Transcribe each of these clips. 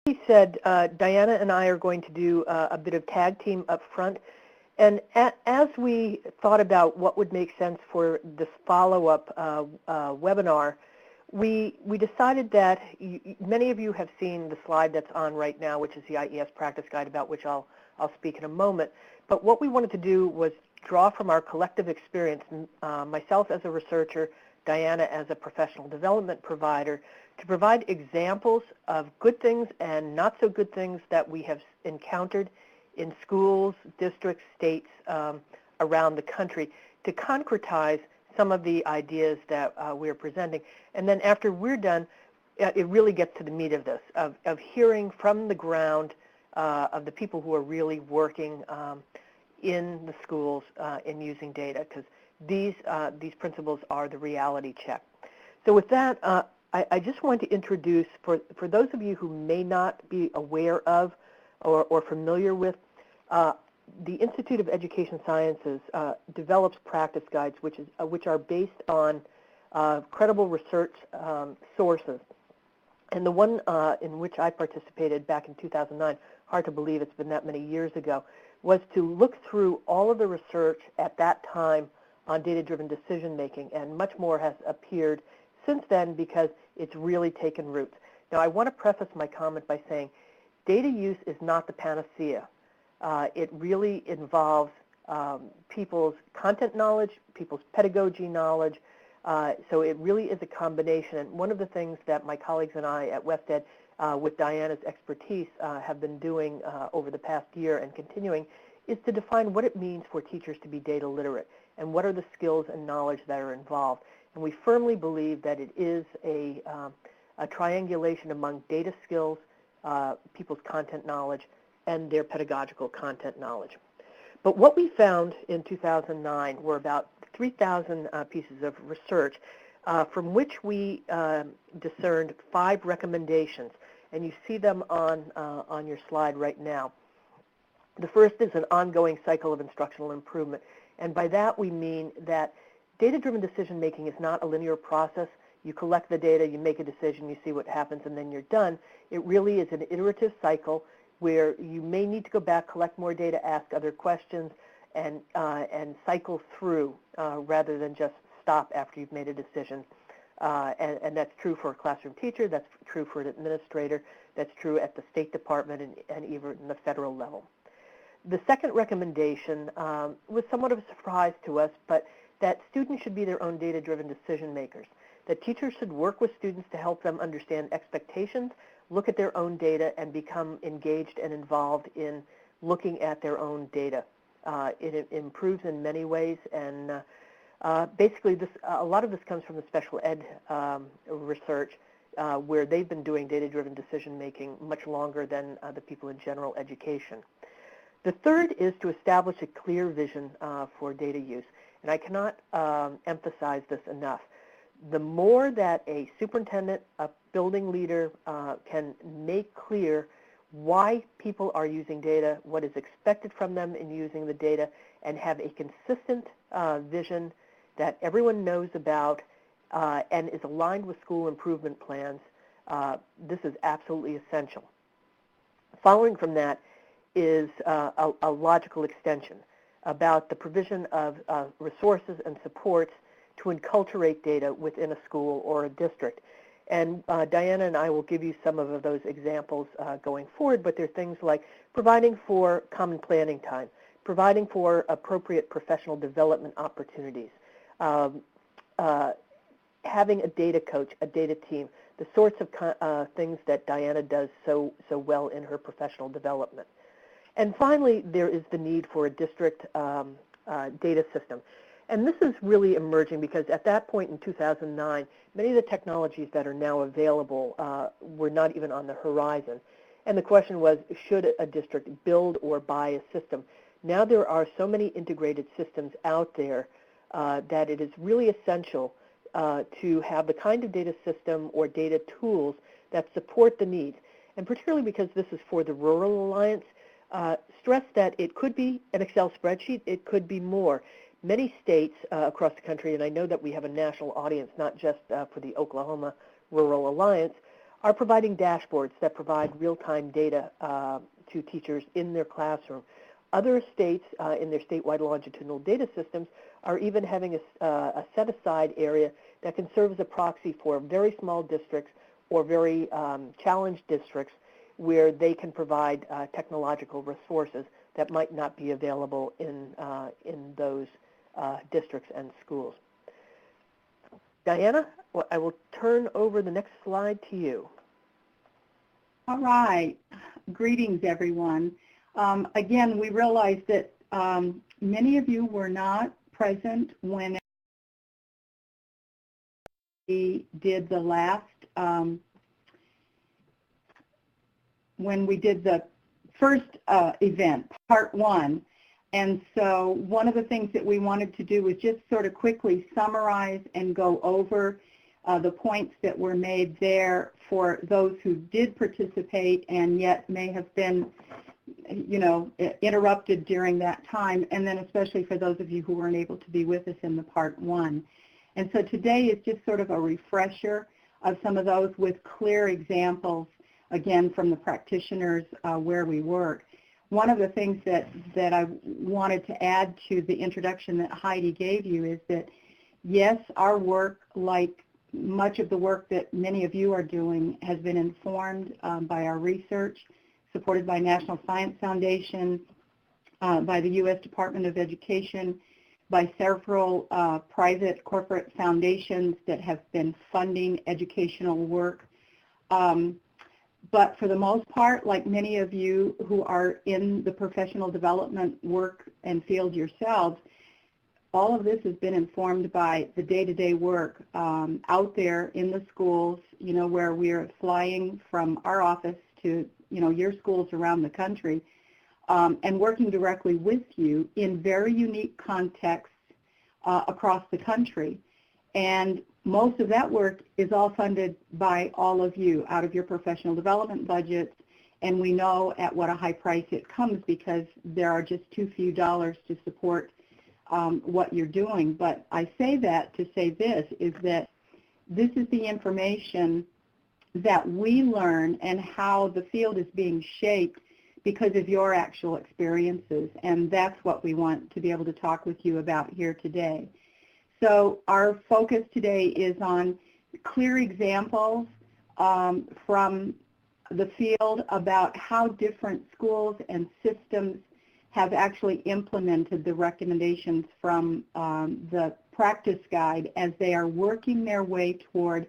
He said, Diana and I are going to do a bit of tag team up front. And as we thought about what would make sense for this follow-up webinar, we decided that many of you have seen the slide that's on right now, which is the IES Practice Guide, about which I'll speak in a moment. But what we wanted to do was draw from our collective experience, myself as a researcher, Diana as a professional development provider, to provide examples of good things and not so good things that we have encountered in schools, districts, states around the country, to concretize some of the ideas that we're presenting. And then after we're done, it really gets to the meat of this, of hearing from the ground of the people who are really working in the schools in using data, because these principles are the reality check. So with that, I just want to introduce, for those of you who may not be aware of or familiar with, the Institute of Education Sciences develops practice guides which are based on credible research sources. And the one in which I participated back in 2009, hard to believe it's been that many years ago, was to look through all of the research at that time on data-driven decision-making, and much more has appeared since then because it's really taken root. Now, I want to preface my comment by saying data use is not the panacea. It really involves people's content knowledge, people's pedagogy knowledge, so it really is a combination. And one of the things that my colleagues and I at WestEd, with Diana's expertise, have been doing over the past year and continuing, is to define what it means for teachers to be data literate and what are the skills and knowledge that are involved. And we firmly believe that it is a triangulation among data skills, people's content knowledge, and their pedagogical content knowledge. But what we found in 2009 were about 3,000 pieces of research from which we discerned 5 recommendations, and you see them on your slide right now. The first is an ongoing cycle of instructional improvement, and by that we mean that data-driven decision-making is not a linear process. You collect the data, you make a decision, you see what happens, and then you're done. It really is an iterative cycle where you may need to go back, collect more data, ask other questions, and cycle through rather than just stop after you've made a decision. And that's true for a classroom teacher, that's true for an administrator, that's true at the State Department and even in the federal level. The second recommendation was somewhat of a surprise to us, but that students should be their own data-driven decision makers, that teachers should work with students to help them understand expectations, look at their own data, and become engaged and involved in looking at their own data. It improves in many ways, and basically a lot of this comes from the special ed research, where they've been doing data-driven decision-making much longer than the people in general education. The third is to establish a clear vision for data use, and I cannot emphasize this enough. The more that a superintendent, a building leader can make clear why people are using data, what is expected from them in using the data, and have a consistent vision that everyone knows about and is aligned with school improvement plans, this is absolutely essential. Following from that is a logical extension about the provision of resources and supports to enculturate data within a school or a district. And Diana and I will give you some of those examples going forward, but there are things like providing for common planning time, providing for appropriate professional development opportunities, having a data coach, a data team, the sorts of things that Diana does so well in her professional development. And finally, there is the need for a district data system. And this is really emerging because at that point in 2009, many of the technologies that are now available were not even on the horizon. And the question was, should a district build or buy a system? Now there are so many integrated systems out there that it is really essential to have the kind of data system or data tools that support the needs. And particularly because this is for the Rural Alliance, stress that it could be an Excel spreadsheet, it could be more. Many states across the country, and I know that we have a national audience, not just for the Oklahoma Rural Alliance, are providing dashboards that provide real-time data to teachers in their classroom. Other states in their statewide longitudinal data systems are even having a set-aside area that can serve as a proxy for very small districts or very challenged districts where they can provide technological resources that might not be available in those districts and schools. Diana, I will turn over the next slide to you. All right. Greetings, everyone. Again, we realize that many of you were not present when we did the last, when we did the first event, part one. And so one of the things that we wanted to do was just sort of quickly summarize and go over the points that were made there for those who did participate and yet may have been, you know, interrupted during that time, and then especially for those of you who weren't able to be with us in the part one. And so today is just sort of a refresher of some of those with clear examples, again, from the practitioners where we work. One of the things that I wanted to add to the introduction that Heidi gave you is that, yes, our work, like much of the work that many of you are doing, has been informed by our research, supported by National Science Foundation, by the U.S. Department of Education, by several private corporate foundations that have been funding educational work. But for the most part, like many of you who are in the professional development work and field yourselves, all of this has been informed by the day-to-day work out there in the schools, you know, where we're flying from our office to, you know, your schools around the country, and working directly with you in very unique contexts across the country. And most of that work is all funded by all of you out of your professional development budgets, and we know at what a high price it comes because there are just too few dollars to support what you're doing. But I say that to say this, is that this is the information that we learn and how the field is being shaped because of your actual experiences, and that's what we want to be able to talk with you about here today. So our focus today is on clear examples from the field about how different schools and systems have actually implemented the recommendations from the practice guide as they are working their way toward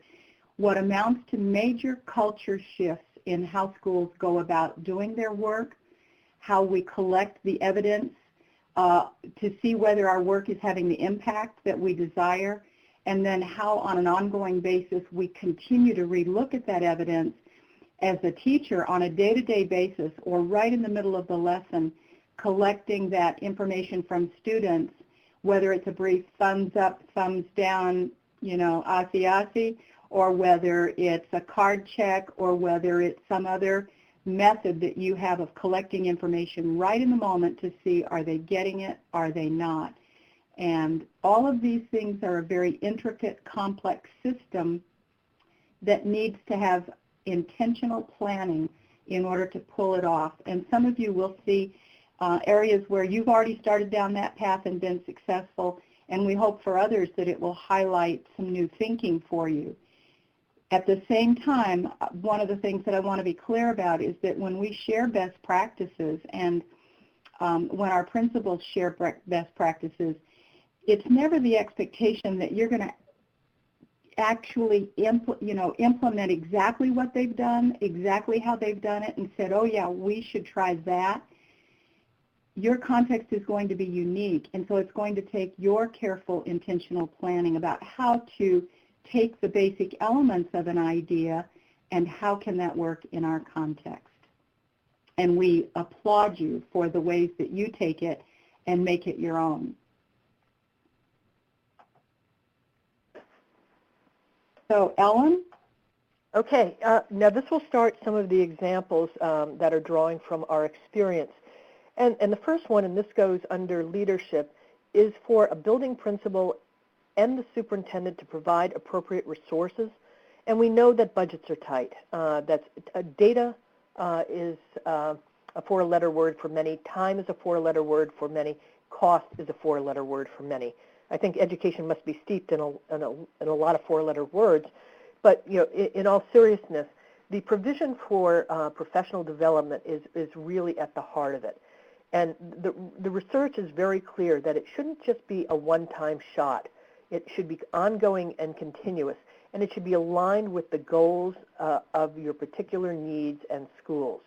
what amounts to major culture shifts in how schools go about doing their work, how we collect the evidence to see whether our work is having the impact that we desire, and then how on an ongoing basis we continue to relook at that evidence as a teacher on a day-to-day basis or right in the middle of the lesson, collecting that information from students, whether it's a brief thumbs up, thumbs down, you know, asi, or whether it's a card check, or whether it's some other method that you have of collecting information right in the moment to see, are they getting it, are they not? And all of these things are a very intricate, complex system that needs to have intentional planning in order to pull it off. And some of you will see areas where you've already started down that path and been successful, and we hope for others that it will highlight some new thinking for you. At the same time, one of the things that I want to be clear about is that when we share best practices and when our principals share best practices, it's never the expectation that you're going to actually implement exactly what they've done, exactly how they've done it, and said, oh yeah, we should try that. Your context is going to be unique, and so it's going to take your careful, intentional planning about how to take the basic elements of an idea and how can that work in our context. And we applaud you for the ways that you take it and make it your own. So, Ellen? Okay, now this will start some of the examples that are drawing from our experience. And the first one, and this goes under leadership, is for a building principal and the superintendent to provide appropriate resources And we know that budgets are tight. Data is a four-letter word for many. Time is a four-letter word for many. Cost is a four-letter word for many. I think education must be steeped in a lot of four-letter words. But in all seriousness, the provision for professional development is really at the heart of it. And the research is very clear that it shouldn't just be a one-time shot. It should be ongoing and continuous, and it should be aligned with the goals of your particular needs and schools.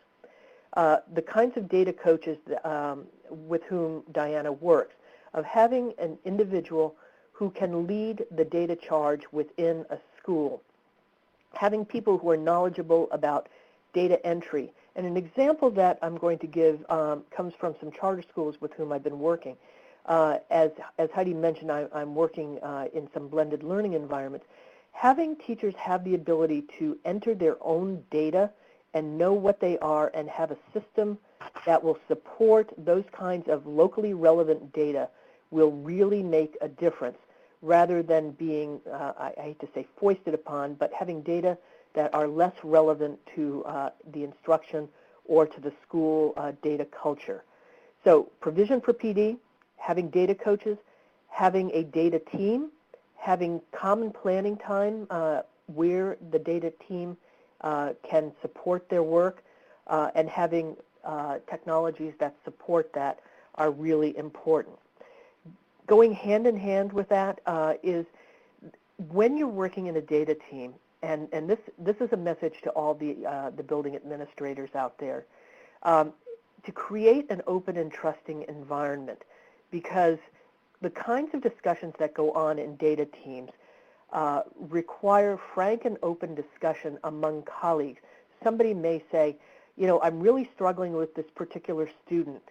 The kinds of data coaches with whom Diana works, of having an individual who can lead the data charge within a school, having people who are knowledgeable about data entry. And an example that I'm going to give comes from some charter schools with whom I've been working. As Heidi mentioned, I'm working in some blended learning environments. Having teachers have the ability to enter their own data and know what they are and have a system that will support those kinds of locally relevant data will really make a difference, rather than being, I hate to say foisted upon, but having data that are less relevant to the instruction or to the school data culture. So provision for PD, having data coaches, having a data team, having common planning time where the data team can support their work, and having technologies that support that are really important. Going hand in hand with that is when you're working in a data team, and this is a message to all the building administrators out there, to create an open and trusting environment, because the kinds of discussions that go on in data teams require frank and open discussion among colleagues. Somebody may say, I'm really struggling with this particular student.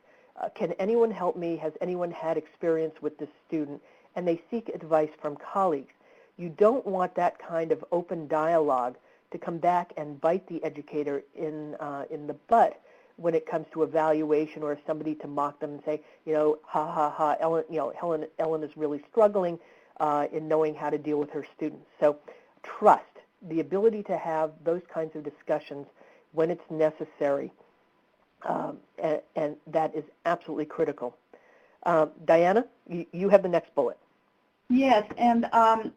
Can anyone help me? Has anyone had experience with this student? And they seek advice from colleagues. You don't want that kind of open dialogue to come back and bite the educator in the butt when it comes to evaluation, or somebody to mock them and say, ha ha ha, Ellen is really struggling in knowing how to deal with her students. So trust, the ability to have those kinds of discussions when it's necessary, and that is absolutely critical. Diana, you have the next bullet. Yes, and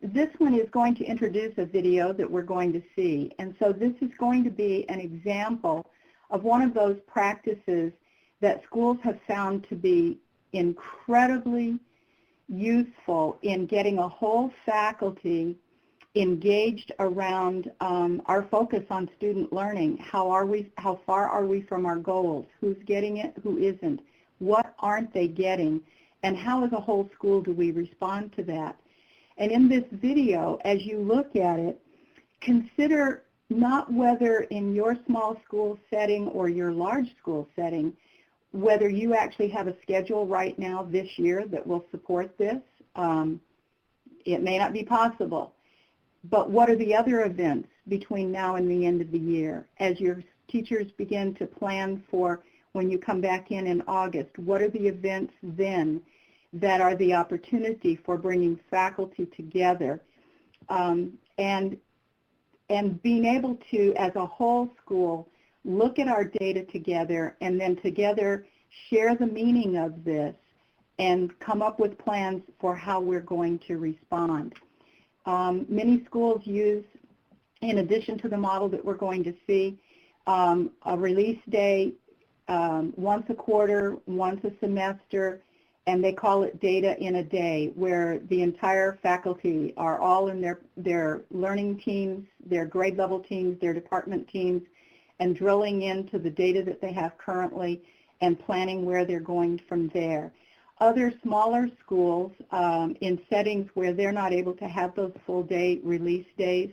this one is going to introduce a video that we're going to see. And so this is going to be an example of one of those practices that schools have found to be incredibly useful in getting a whole faculty engaged around our focus on student learning. How far are we from our goals? Who's getting it? Who isn't? What aren't they getting? And how as a whole school do we respond to that? And in this video, as you look at it, consider not whether in your small school setting or your large school setting, whether you actually have a schedule right now this year that will support this. It may not be possible. But what are the other events between now and the end of the year? As your teachers begin to plan for when you come back in August, what are the events then that are the opportunity for bringing faculty together and being able to, as a whole school, look at our data together and then together share the meaning of this and come up with plans for how we're going to respond. Many schools use, in addition to the model that we're going to see, a release day once a quarter, once a semester, and they call it Data in a Day, where the entire faculty are all in their learning teams, their grade level teams, their department teams, and drilling into the data that they have currently and planning where they're going from there. Other smaller schools in settings where they're not able to have those full day release days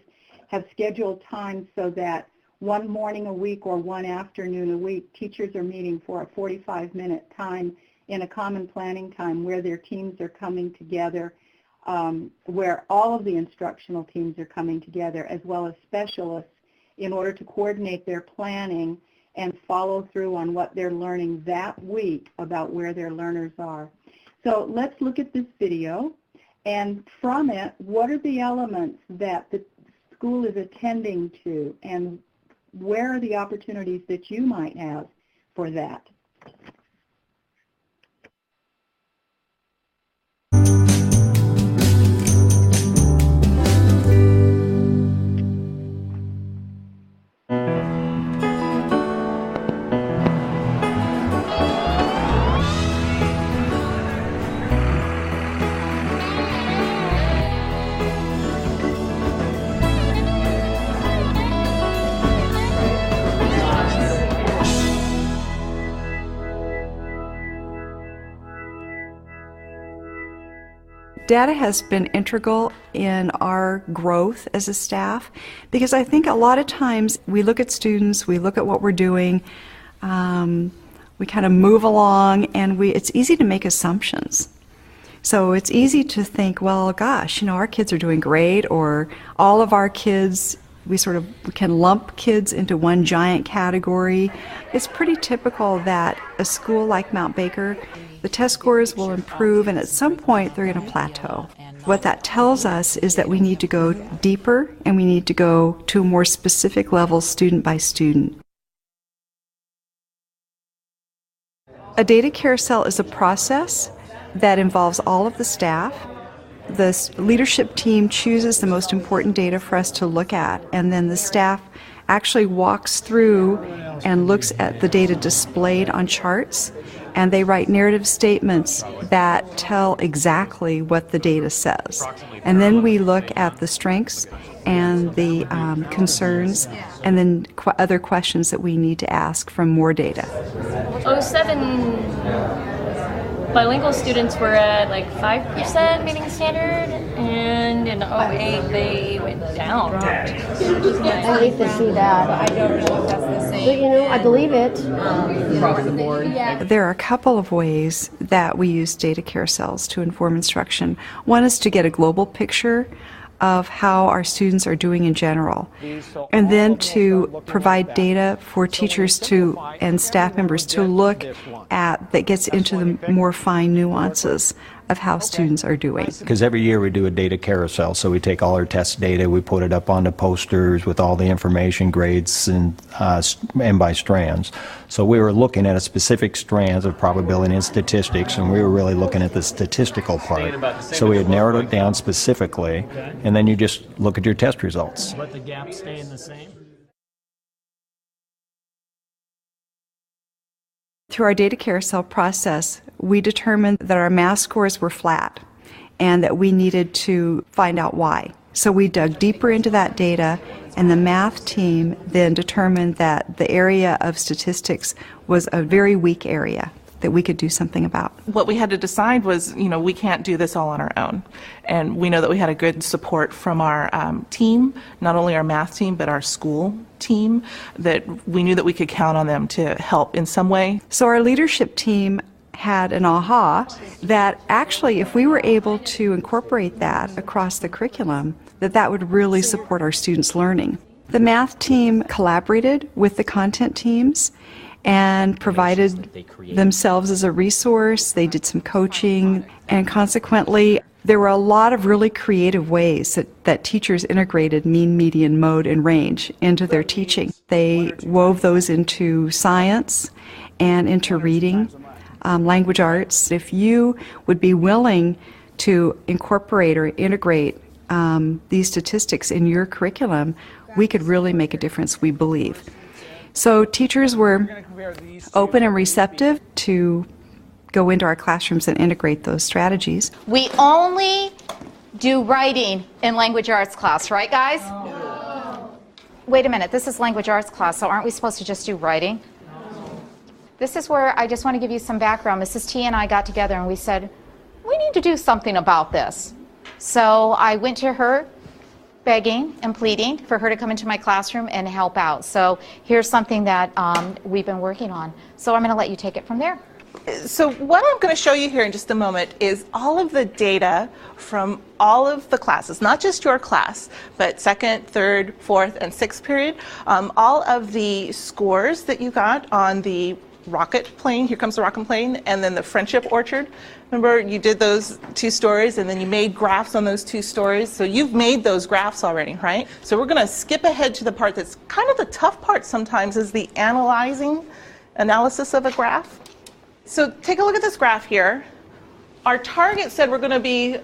have scheduled time so that one morning a week or one afternoon a week, teachers are meeting for a 45-minute time in a common planning time where their teams are coming together, where all of the instructional teams are coming together, as well as specialists, in order to coordinate their planning and follow through on what they're learning that week about where their learners are. So let's look at this video, and from it, what are the elements that the school is attending to, and where are the opportunities that you might have for that? Data has been integral in our growth as a staff because I think a lot of times we look at students, we look at what we're doing, we kind of move along, and it's easy to make assumptions. So it's easy to think, well, gosh, our kids are doing great, or all of our kids, we can lump kids into one giant category. It's pretty typical that a school like Mount Baker, the test scores will improve, and at some point they're going to plateau. What that tells us is that we need to go deeper, and we need to go to a more specific level, student by student. A data carousel is a process that involves all of the staff. The leadership team chooses the most important data for us to look at, and then the staff actually walks through and looks at the data displayed on charts, and they write narrative statements that tell exactly what the data says. And then we look at the strengths and the concerns, and then other questions that we need to ask from more data. 07 bilingual students were at like 5% meeting standard, and in 08 they went down. I hate to see that. I don't know if that's the same. But I believe it. Across the board. Yeah. There are a couple of ways that we use data carousels to inform instruction. One is to get a global picture of how our students are doing in general, and then to provide data for teachers and staff members to look at that gets into the more fine nuances of how students are doing. Because every year we do a data carousel, so we take all our test data, we put it up on the posters with all the information, grades, and by strands. So we were looking at a specific strands of probability and statistics, and we were really looking at the statistical part. So we had narrowed it down specifically, and then you just look at your test results. Let the gaps stay in the same? Through our data carousel process, we determined that our math scores were flat and that we needed to find out why. So we dug deeper into that data, and the math team then determined that the area of statistics was a very weak area that we could do something about. What we had to decide was, we can't do this all on our own. And we know that we had a good support from our team, not only our math team, but our school team, that we knew that we could count on them to help in some way. So our leadership team had an aha that actually if we were able to incorporate that across the curriculum, that would really support our students' learning. The math team collaborated with the content teams and provided themselves as a resource. They did some coaching, and consequently there were a lot of really creative ways that teachers integrated mean, median, mode, and range into their teaching. They wove those into science and into reading, language arts. If you would be willing to incorporate or integrate these statistics in your curriculum, we could really make a difference, we believe. So teachers were open and receptive to go into our classrooms and integrate those strategies. We only do writing in language arts class, right guys? No. Wait a minute, this is language arts class, so aren't we supposed to just do writing? No. This is where I just want to give you some background. Mrs. T and I got together and we said, we need to do something about this. So I went to her begging and pleading for her to come into my classroom and help out. So here's something that we've been working on. So I'm going to let you take it from there. So what I'm going to show you here in just a moment is all of the data from all of the classes, not just your class, but second, third, fourth, and sixth period. All of the scores that you got on the rocket plane, here comes the rocket plane, and then the friendship orchard. Remember, you did those two stories and then you made graphs on those two stories. So you've made those graphs already, right? So we're going to skip ahead to the part that's kind of the tough part sometimes, is the analysis of a graph. So take a look at this graph here. Our target said we're going to be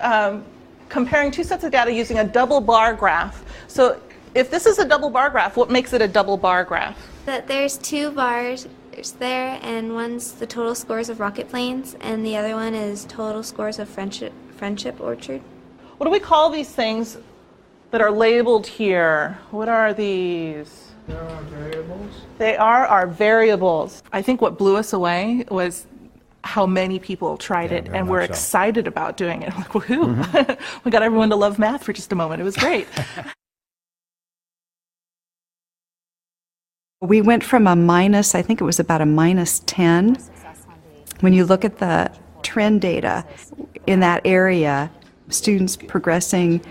comparing two sets of data using a double bar graph. So if this is a double bar graph, what makes it a double bar graph? That there's two bars there, and one's the total scores of rocket planes, and the other one is total scores of friendship orchard. What do we call these things that are labeled here? What are these? They are variables. They are our variables. I think what blew us away was how many people tried it and were excited about doing it. Like, woohoo! Mm-hmm. We got everyone to love math for just a moment. It was great. We went from a minus, I think it was about a -10. When you look at the trend data in that area, students progressing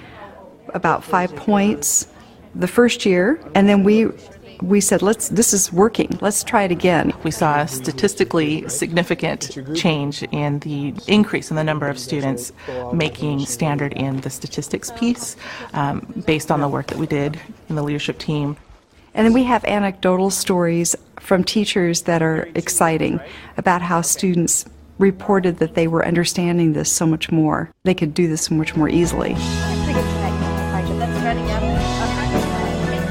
about 5 points the first year, and then we said, this is working, let's try it again. We saw a statistically significant change in the increase in the number of students making standard in the statistics piece based on the work that we did in the leadership team. And then we have anecdotal stories from teachers that are exciting about how students reported that they were understanding this so much more. They could do this so much more easily.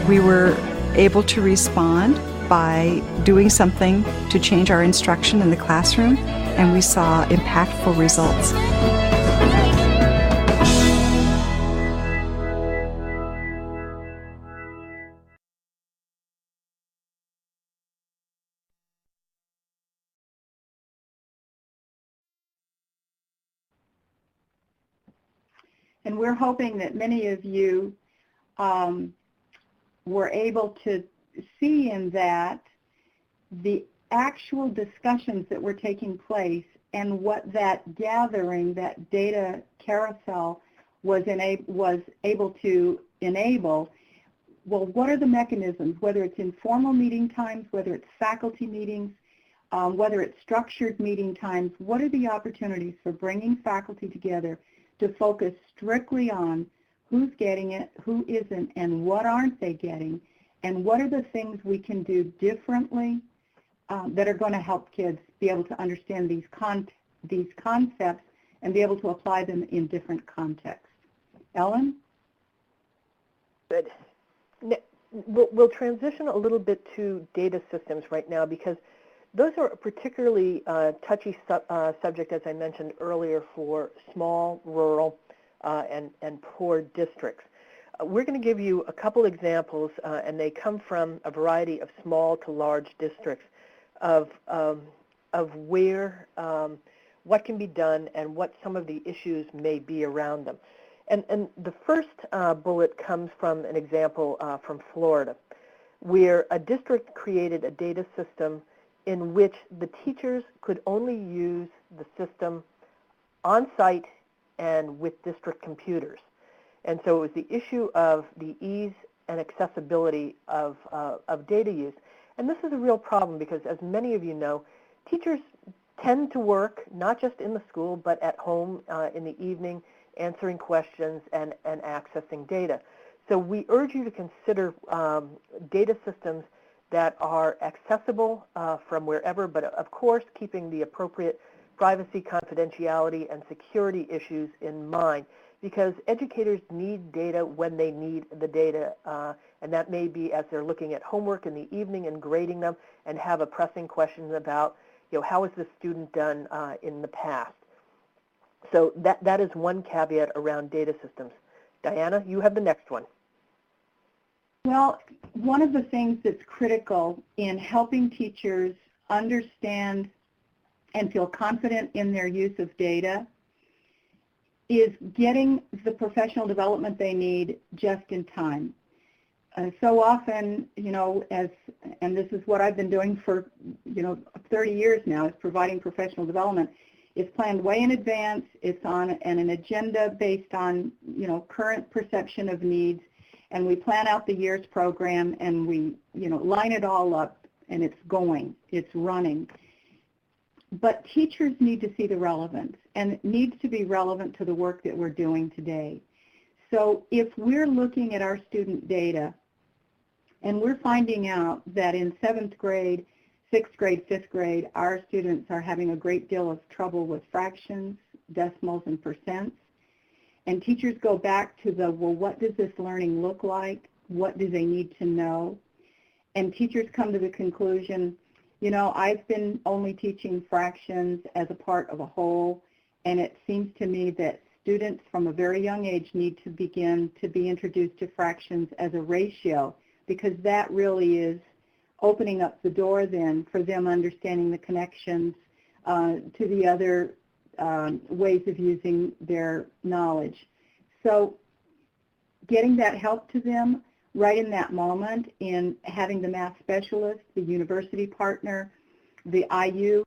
We were able to respond by doing something to change our instruction in the classroom, and we saw impactful results. And we're hoping that many of you were able to see in that the actual discussions that were taking place and what that gathering, that data carousel was able to enable. Well, what are the mechanisms, whether it's informal meeting times, whether it's faculty meetings, whether it's structured meeting times, what are the opportunities for bringing faculty together to focus strictly on who's getting it, who isn't, and what aren't they getting, and what are the things we can do differently that are going to help kids be able to understand these concepts and be able to apply them in different contexts. Ellen? Good. We'll transition a little bit to data systems right now, because those are a particularly touchy subject, as I mentioned earlier, for small, rural, and poor districts. We're going to give you a couple examples, and they come from a variety of small to large districts of where, what can be done and what some of the issues may be around them. And the first bullet comes from an example from Florida, where a district created a data system in which the teachers could only use the system on-site and with district computers. And so it was the issue of the ease and accessibility of data use. And this is a real problem because, as many of you know, teachers tend to work not just in the school but at home in the evening, answering questions and accessing data. So we urge you to consider data systems that are accessible from wherever, but of course keeping the appropriate privacy, confidentiality, and security issues in mind, because educators need data when they need the data, and that may be as they're looking at homework in the evening and grading them and have a pressing question about, how has this student done in the past. So that is one caveat around data systems. Diana, you have the next one. Well, one of the things that's critical in helping teachers understand and feel confident in their use of data is getting the professional development they need just in time. So often, and this is what I've been doing for, 30 years now, is providing professional development. It's planned way in advance. It's on an agenda based on, current perception of needs. And we plan out the year's program and we, line it all up and it's going, it's running. But teachers need to see the relevance, and it needs to be relevant to the work that we're doing today. So if we're looking at our student data and we're finding out that in 7th grade, 6th grade, 5th grade, our students are having a great deal of trouble with fractions, decimals, and percents, and teachers go back to the, well, what does this learning look like? What do they need to know? And teachers come to the conclusion, you know, I've been only teaching fractions as a part of a whole, and it seems to me that students from a very young age need to begin to be introduced to fractions as a ratio, because that really is opening up the door then for them understanding the connections to the other ways of using their knowledge. So getting that help to them right in that moment, in having the math specialist, the university partner, the IU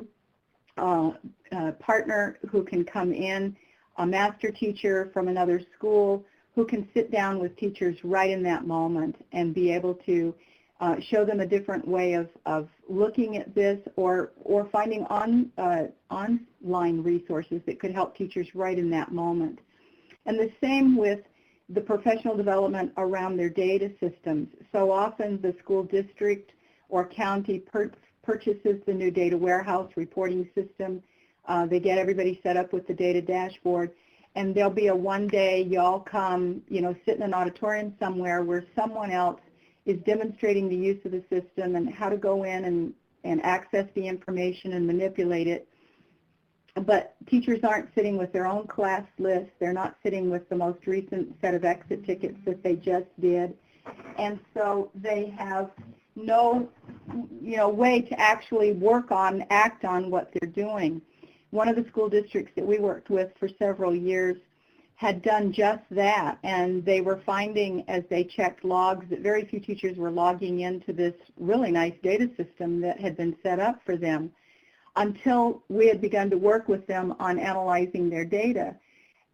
partner who can come in, a master teacher from another school who can sit down with teachers right in that moment and be able to show them a different way of looking at this, or finding online resources that could help teachers right in that moment. And the same with the professional development around their data systems. So often the school district or county purchases the new data warehouse reporting system. They get everybody set up with the data dashboard, and there'll be a one-day, y'all come, you know, sit in an auditorium somewhere where someone else is demonstrating the use of the system and how to go in and access the information and manipulate it. But teachers aren't sitting with their own class list. They're not sitting with the most recent set of exit tickets that they just did. And so they have no, you know, way to actually work on, act on what they're doing. One of the school districts that we worked with for several years had done just that, and they were finding as they checked logs that very few teachers were logging into this really nice data system that had been set up for them, until we had begun to work with them on analyzing their data.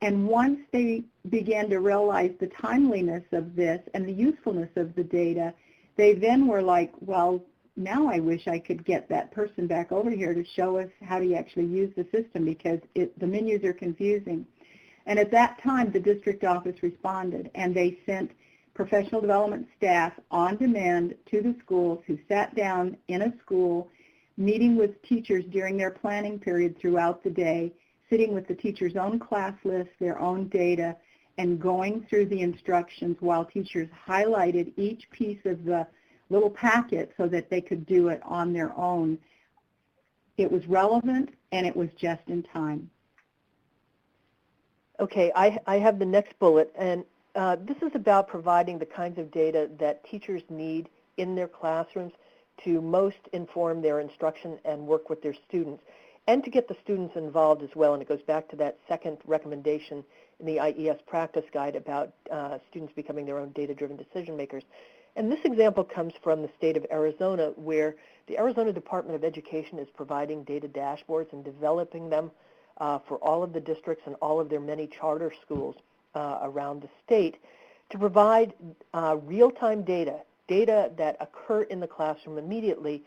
And once they began to realize the timeliness of this and the usefulness of the data, they then were like, well, now I wish I could get that person back over here to show us how to actually use the system, because the menus are confusing. And at that time, the district office responded, and they sent professional development staff on demand to the schools who sat down in a school, meeting with teachers during their planning period throughout the day, sitting with the teacher's own class list, their own data, and going through the instructions while teachers highlighted each piece of the little packet so that they could do it on their own. It was relevant, and it was just in time. Okay, I have the next bullet, and this is about providing the kinds of data that teachers need in their classrooms to most inform their instruction and work with their students, and to get the students involved as well. And it goes back to that second recommendation in the IES Practice Guide about students becoming their own data-driven decision makers. And this example comes from the state of Arizona, where the Arizona Department of Education is providing data dashboards and developing them for all of the districts and all of their many charter schools around the state to provide real-time data that occur in the classroom immediately,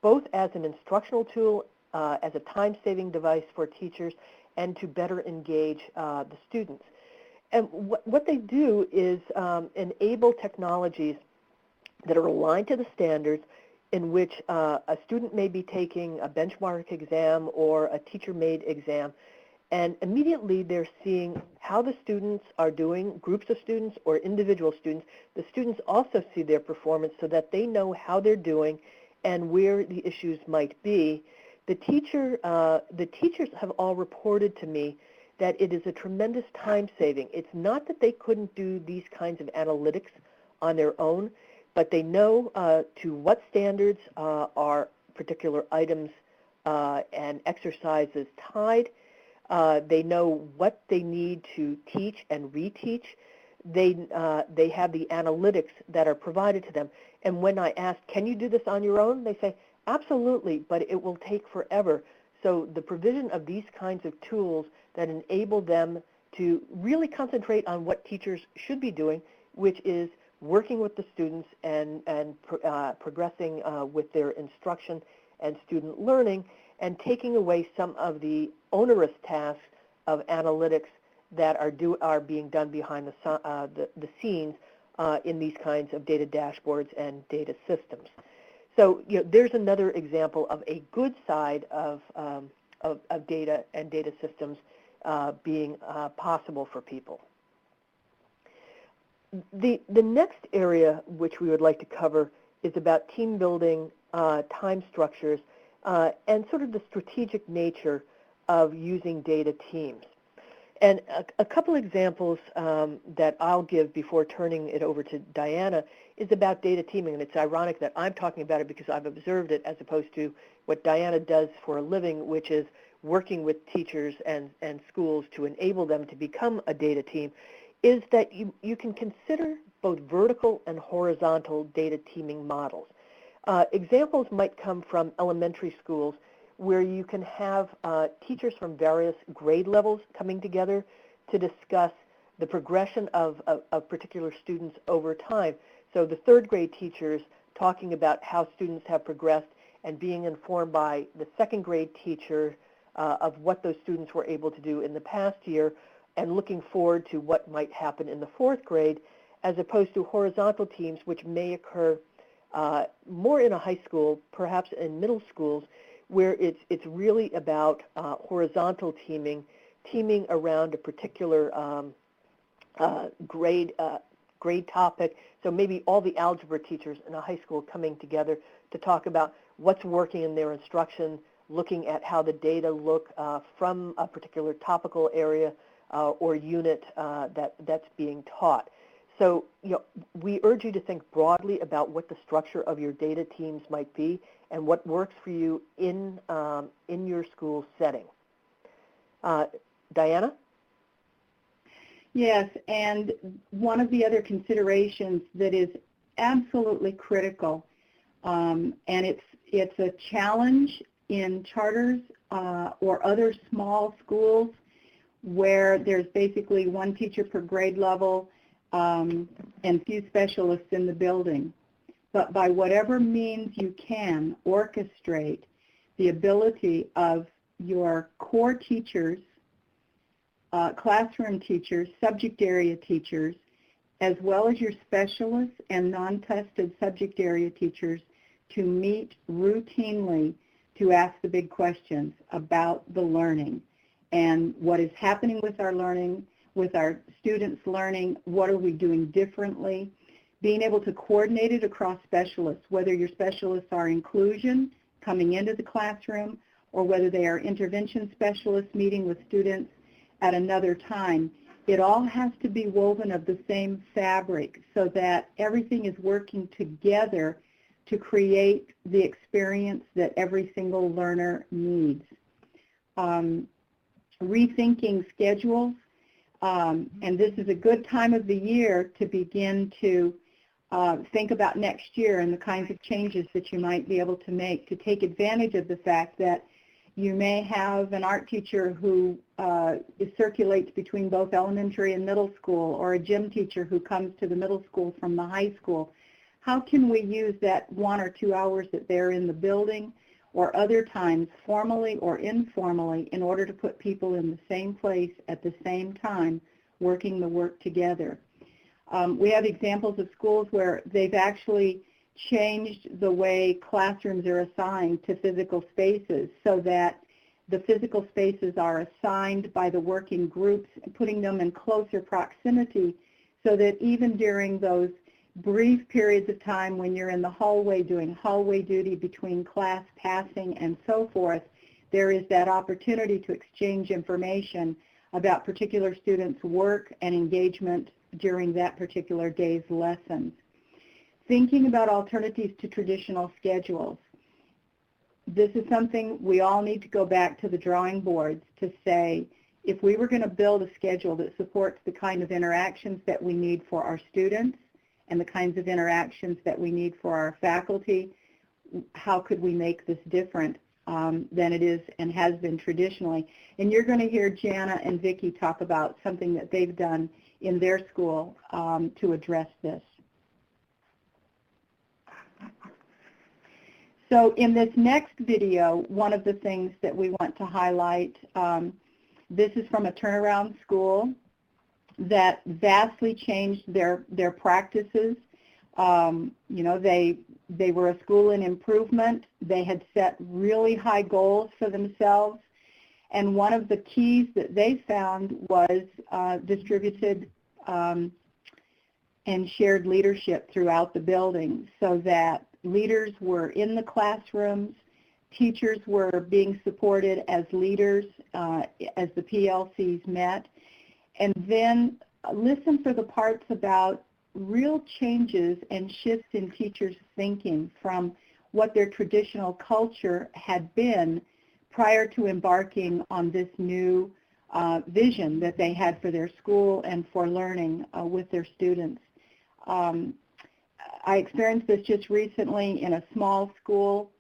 both as an instructional tool, as a time-saving device for teachers, and to better engage the students. And what they do is enable technologies that are aligned to the standards, in which a student may be taking a benchmark exam or a teacher-made exam, and immediately they're seeing how the students are doing, groups of students or individual students. The students also see their performance so that they know how they're doing and where the issues might be. The teachers have all reported to me that it is a tremendous time saving. It's not that they couldn't do these kinds of analytics on their own, but they know to what standards are particular items and exercises tied. They know what they need to teach and reteach. They have the analytics that are provided to them. And when I ask, can you do this on your own? They say, absolutely, but it will take forever. So the provision of these kinds of tools that enable them to really concentrate on what teachers should be doing, which is working with the students and progressing with their instruction and student learning, and taking away some of the onerous tasks of analytics that are being done behind the scenes in these kinds of data dashboards and data systems. So there's another example of a good side of data and data systems being possible for people. The next area which we would like to cover is about team building, time structures, and sort of the strategic nature of using data teams. And a couple examples that I'll give before turning it over to Diana is about data teaming. And it's ironic that I'm talking about it because I've observed it as opposed to what Diana does for a living, which is working with teachers and schools to enable them to become a data team, is that you can consider both vertical and horizontal data teaming models. Examples might come from elementary schools where you can have teachers from various grade levels coming together to discuss the progression of particular students over time. So the third grade teachers talking about how students have progressed and being informed by the second grade teacher of what those students were able to do in the past year and looking forward to what might happen in the fourth grade, as opposed to horizontal teams which may occur more in a high school, perhaps in middle schools, where it's really about horizontal teaming around a particular grade topic. So maybe all the algebra teachers in a high school coming together to talk about what's working in their instruction, looking at how the data look from a particular topical area or unit that's being taught. So we urge you to think broadly about what the structure of your data teams might be and what works for you in your school setting. Diana? Yes, and one of the other considerations that is absolutely critical, and it's a challenge in charters or other small schools where there's basically one teacher per grade level and few specialists in the building. But by whatever means you can, orchestrate the ability of your core teachers, classroom teachers, subject area teachers, as well as your specialists and non-tested subject area teachers to meet routinely to ask the big questions about the learning and what is happening with our learning, with our students' learning, what are we doing differently, being able to coordinate it across specialists, whether your specialists are inclusion coming into the classroom or whether they are intervention specialists meeting with students at another time. It all has to be woven of the same fabric so that everything is working together to create the experience that every single learner needs. Rethinking schedules, and this is a good time of the year to begin to think about next year and the kinds of changes that you might be able to make to take advantage of the fact that you may have an art teacher who circulates between both elementary and middle school, or a gym teacher who comes to the middle school from the high school. How can we use that 1 or 2 hours that they're in the building or other times, formally or informally, in order to put people in the same place at the same time, working the work together? We have examples of schools where they've actually changed the way classrooms are assigned to physical spaces so that the physical spaces are assigned by the working groups, putting them in closer proximity so that even during those brief periods of time when you're in the hallway doing hallway duty between class passing and so forth, there is that opportunity to exchange information about particular students' work and engagement during that particular day's lessons. Thinking about alternatives to traditional schedules. This is something we all need to go back to the drawing boards to say, if we were going to build a schedule that supports the kind of interactions that we need for our students and the kinds of interactions that we need for our faculty, how could we make this different than it is and has been traditionally? And you're going to hear Jana and Vicki talk about something that they've done in their school to address this. So in this next video, one of the things that we want to highlight, this is from a turnaround school that vastly changed their practices. They were a school in improvement. They had set really high goals for themselves. And one of the keys that they found was distributed and shared leadership throughout the building, so that leaders were in the classrooms, teachers were being supported as leaders as the PLCs met, and then listen for the parts about real changes and shifts in teachers' thinking from what their traditional culture had been prior to embarking on this new vision that they had for their school and for learning with their students. I experienced this just recently in a small school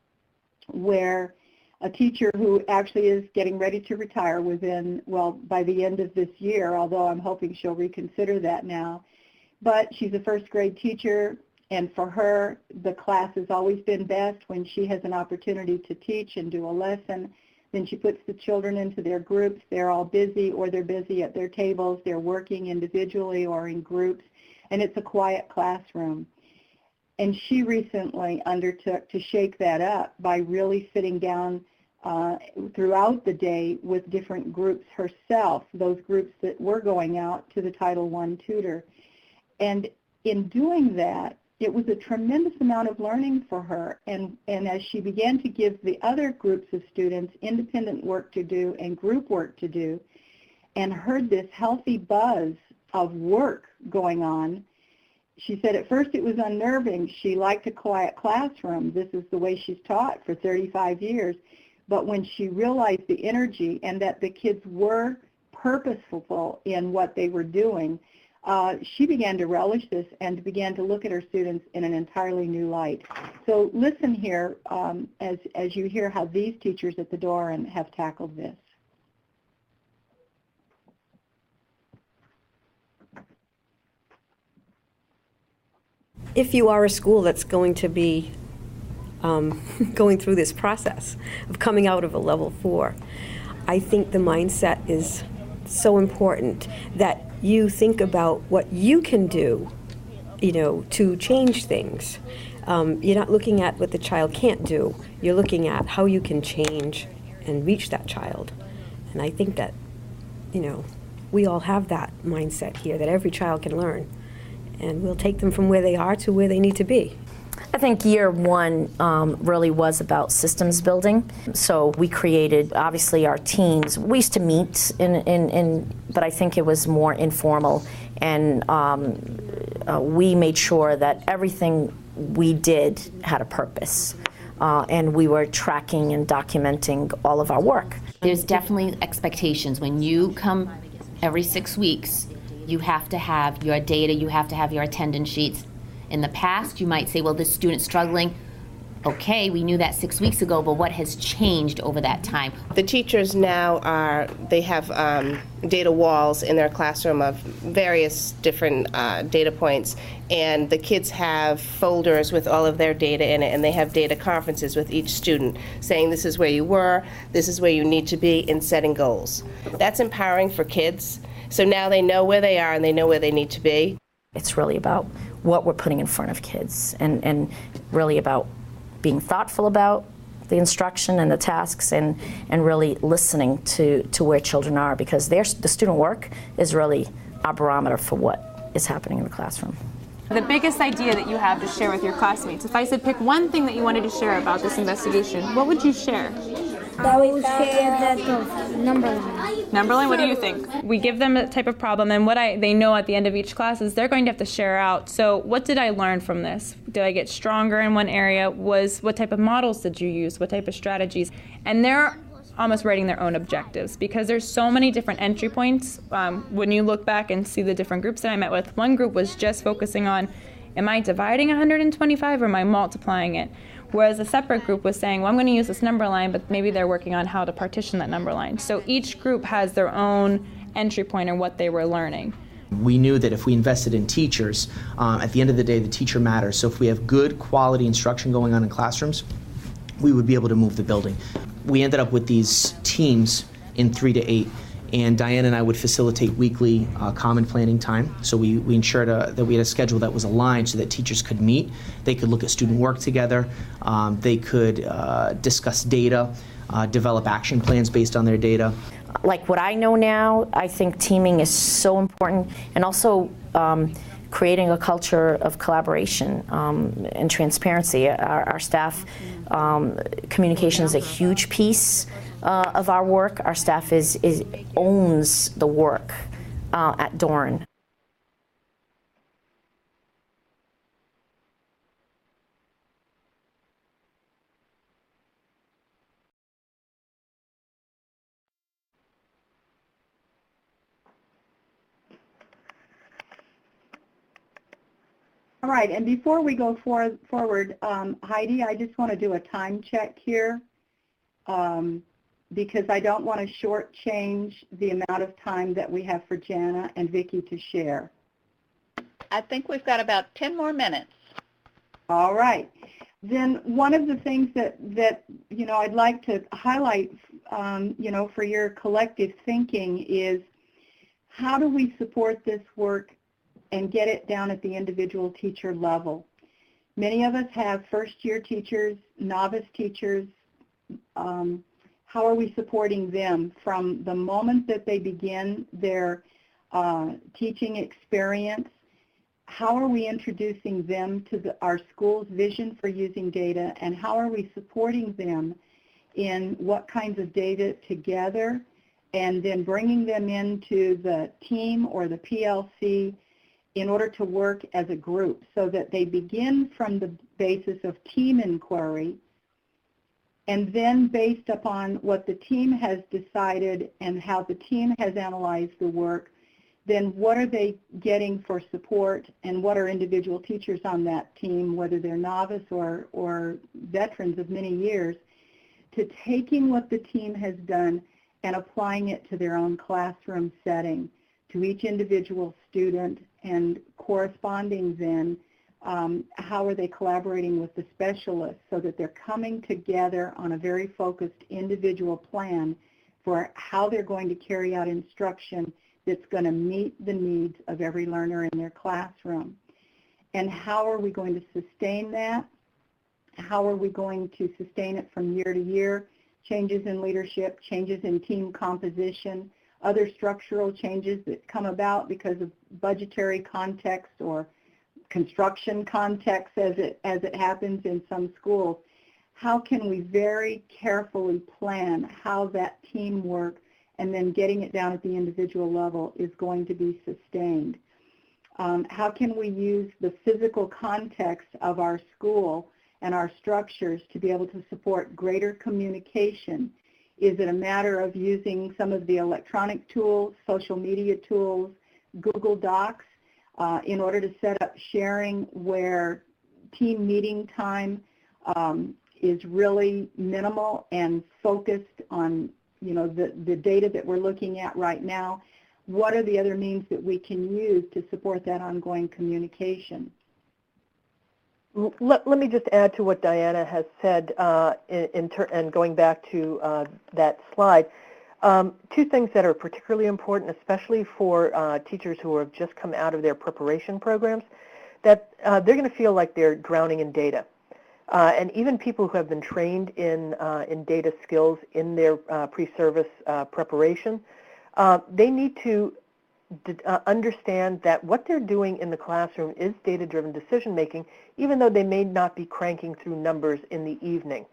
where a teacher who actually is getting ready to retire by the end of this year, although I'm hoping she'll reconsider that now. But she's a first grade teacher, and for her, the class has always been best when she has an opportunity to teach and do a lesson. Then she puts the children into their groups. They're all busy, or they're busy at their tables. They're working individually or in groups, and it's a quiet classroom. And she recently undertook to shake that up by really sitting down throughout the day with different groups herself, those groups that were going out to the Title I tutor. And in doing that, it was a tremendous amount of learning for her. And as she began to give the other groups of students independent work to do and group work to do, and heard this healthy buzz of work going on, she said at first it was unnerving. She liked a quiet classroom. This is the way she's taught for 35 years. But when she realized the energy and that the kids were purposeful in what they were doing, she began to relish this and began to look at her students in an entirely new light. So listen here as you hear how these teachers at the Doran have tackled this. If you are a school that's going to be going through this process of coming out of a level 4, I think the mindset is so important that you think about what you can do, to change things. You're not looking at what the child can't do. You're looking at how you can change and reach that child. And I think that, we all have that mindset here, that every child can learn. And we'll take them from where they are to where they need to be. I think year one really was about systems building. So we created, obviously, our teams. We used to meet, but I think it was more informal. And we made sure that everything we did had a purpose. And we were tracking and documenting all of our work. There's definitely expectations. When you come every 6 weeks, you have to have your data, you have to have your attendance sheets. In the past, you might say, well, this student's struggling. Okay, we knew that 6 weeks ago, but what has changed over that time? The teachers now they have data walls in their classroom of various different data points, and the kids have folders with all of their data in it, and they have data conferences with each student saying this is where you were, this is where you need to be, in setting goals. That's empowering for kids. So now they know where they are and they know where they need to be. It's really about what we're putting in front of kids, and really about being thoughtful about the instruction and the tasks, and really listening to where children are, because the student work is really our barometer for what is happening in the classroom. The biggest idea that you have to share with your classmates, if I said pick one thing that you wanted to share about this investigation, what would you share? That we shared the number line. Number line, what do you think? We give them a type of problem, and what they know at the end of each class is they're going to have to share out. So what did I learn from this? Did I get stronger in one area? What type of models did you use? What type of strategies? And they're almost writing their own objectives, because there's so many different entry points. When you look back and see the different groups that I met with, one group was just focusing on, am I dividing 125 or am I multiplying it? Whereas a separate group was saying, well, I'm going to use this number line, but maybe they're working on how to partition that number line. So each group has their own entry point on what they were learning. We knew that if we invested in teachers, at the end of the day, the teacher matters. So if we have good quality instruction going on in classrooms, we would be able to move the building. We ended up with these teams in 3 to 8, and Diana and I would facilitate weekly common planning time. So we ensured that we had a schedule that was aligned so that teachers could meet, they could look at student work together, they could discuss data, develop action plans based on their data. Like what I know now, I think teaming is so important, and also creating a culture of collaboration and transparency. Our staff, communication is a huge piece of our work. Our staff owns the work at Dorn. All right, and before we go forward, Heidi, I just want to do a time check here because I don't want to shortchange the amount of time that we have for Jana and Vicki to share. I think we've got about 10 more minutes. All right. Then one of the things that you know, I'd like to highlight, you know, for your collective thinking is how do we support this work and get it down at the individual teacher level. Many of us have first-year teachers, novice teachers. How are we supporting them from the moment that they begin their teaching experience? How are we introducing them to our school's vision for using data, and how are we supporting them in what kinds of data together, and then bringing them into the team or the PLC in order to work as a group, so that they begin from the basis of team inquiry, and then based upon what the team has decided and how the team has analyzed the work, then what are they getting for support, and what are individual teachers on that team, whether they're novice or veterans of many years, to taking what the team has done and applying it to their own classroom setting, to each individual student, and corresponding then, how are they collaborating with the specialists so that they're coming together on a very focused individual plan for how they're going to carry out instruction that's going to meet the needs of every learner in their classroom. And how are we going to sustain that? How are we going to sustain it from year to year? Changes in leadership, changes in team composition, other structural changes that come about because of budgetary context or construction context as it happens in some schools. How can we very carefully plan how that teamwork and then getting it down at the individual level is going to be sustained? How can we use the physical context of our school and our structures to be able to support greater communication? Is it a matter of using some of the electronic tools, social media tools, Google Docs, in order to set up sharing where team meeting time is really minimal and focused on, you know, the data that we're looking at right now? What are the other means that we can use to support that ongoing communication? Let me just add to what Diana has said and going back to that slide. Two things that are particularly important, especially for teachers who have just come out of their preparation programs, that they're going to feel like they're drowning in data. And even people who have been trained in data skills in their pre-service preparation, they need to understand that what they're doing in the classroom is data-driven decision-making, even though they may not be cranking through numbers in the evening.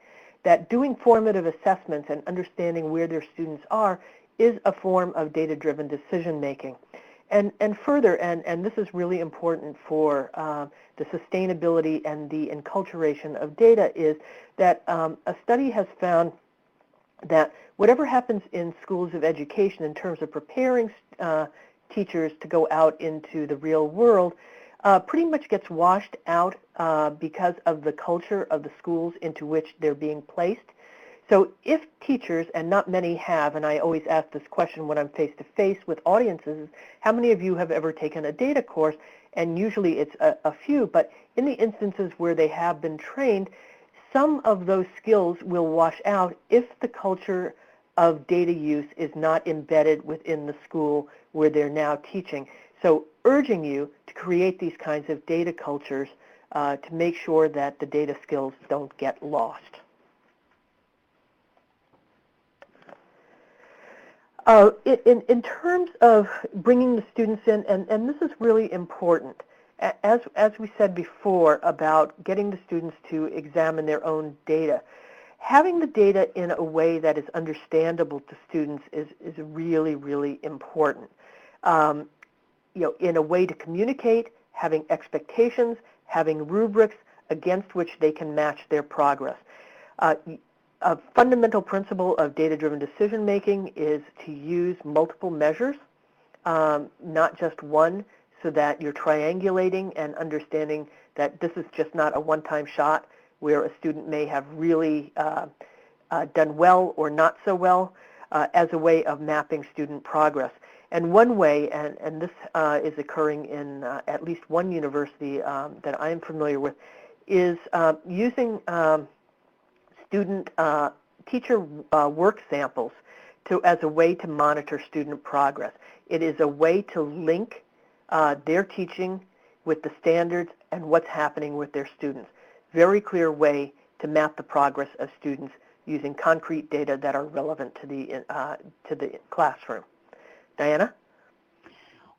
That doing formative assessments and understanding where their students are is a form of data-driven decision-making. And further, and this is really important for the sustainability and the enculturation of data, is that a study has found that whatever happens in schools of education in terms of preparing teachers to go out into the real world pretty much gets washed out because of the culture of the schools into which they're being placed. So if teachers, and not many have, and I always ask this question when I'm face-to-face with audiences, is how many of you have ever taken a data course? And usually it's a few, but in the instances where they have been trained, some of those skills will wash out if the culture of data use is not embedded within the school where they're now teaching. So urging you to create these kinds of data cultures to make sure that the data skills don't get lost. In terms of bringing the students in, and this is really important, as we said before about getting the students to examine their own data, having the data in a way that is understandable to students is really, really important. In a way to communicate, having expectations, having rubrics against which they can match their progress. A fundamental principle of data-driven decision-making is to use multiple measures, not just one, so that you're triangulating and understanding that this is just not a one-time shot where a student may have really done well or not so well, as a way of mapping student progress. And one way, and this is occurring in at least one university that I am familiar with, is using teacher work samples as a way to monitor student progress. It is a way to link their teaching with the standards and what's happening with their students. Very clear way to map the progress of students using concrete data that are relevant to the classroom. Diana?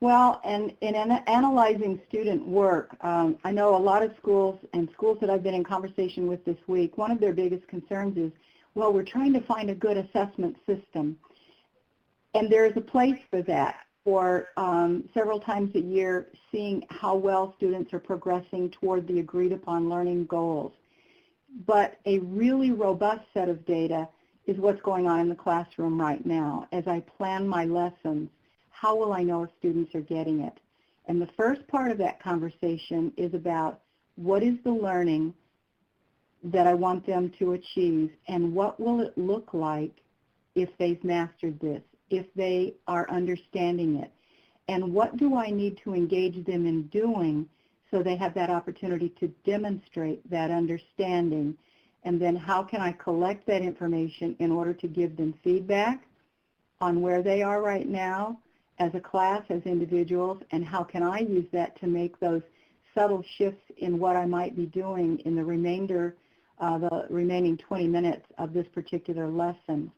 Well, and in analyzing student work, I know a lot of schools and schools that I've been in conversation with this week, one of their biggest concerns is, well, we're trying to find a good assessment system. And there is a place for that, for several times a year, seeing how well students are progressing toward the agreed upon learning goals. But a really robust set of data is what's going on in the classroom right now. As I plan my lessons, how will I know if students are getting it? And the first part of that conversation is about what is the learning that I want them to achieve, and what will it look like if they've mastered this, if they are understanding it, and what do I need to engage them in doing so they have that opportunity to demonstrate that understanding, and then how can I collect that information in order to give them feedback on where they are right now as a class, as individuals, and how can I use that to make those subtle shifts in what I might be doing in the remaining 20 minutes of this particular lesson.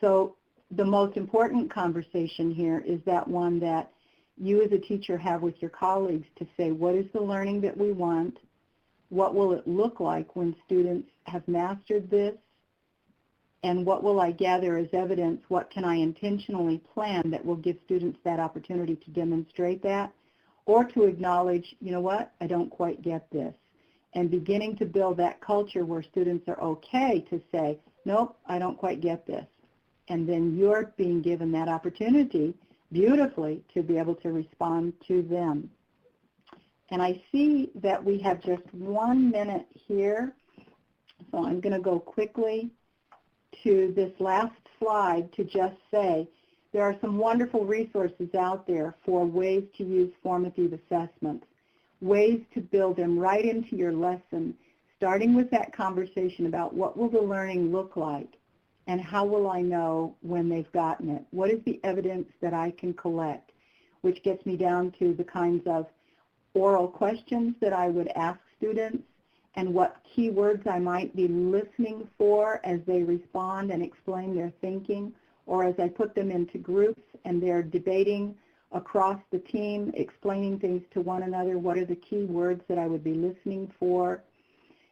So the most important conversation here is that one that you as a teacher have with your colleagues to say, what is the learning that we want? What will it look like when students have mastered this? And what will I gather as evidence? What can I intentionally plan that will give students that opportunity to demonstrate that, or to acknowledge, you know what, I don't quite get this. And beginning to build that culture where students are okay to say, nope, I don't quite get this. And then you're being given that opportunity beautifully to be able to respond to them. And I see that we have just 1 minute here, so I'm going to go quickly to this last slide to just say there are some wonderful resources out there for ways to use formative assessments, ways to build them right into your lesson, starting with that conversation about what will the learning look like and how will I know when they've gotten it? What is the evidence that I can collect? Which gets me down to the kinds of oral questions that I would ask students and what keywords I might be listening for as they respond and explain their thinking, or as I put them into groups and they're debating across the team, explaining things to one another, what are the key words that I would be listening for.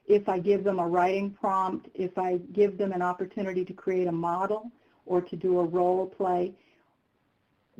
If I give them a writing prompt, if I give them an opportunity to create a model or to do a role play,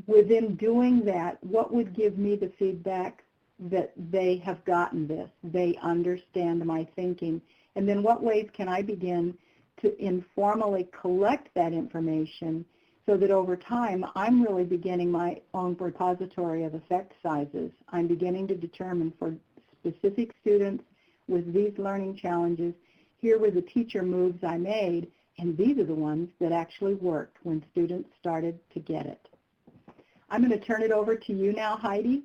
within doing that, what would give me the feedback that they have gotten this, they understand my thinking, and then what ways can I begin to informally collect that information so that over time I'm really beginning my own repository of effect sizes. I'm beginning to determine for specific students with these learning challenges, here were the teacher moves I made, and these are the ones that actually worked when students started to get it. I'm going to turn it over to you now, Heidi,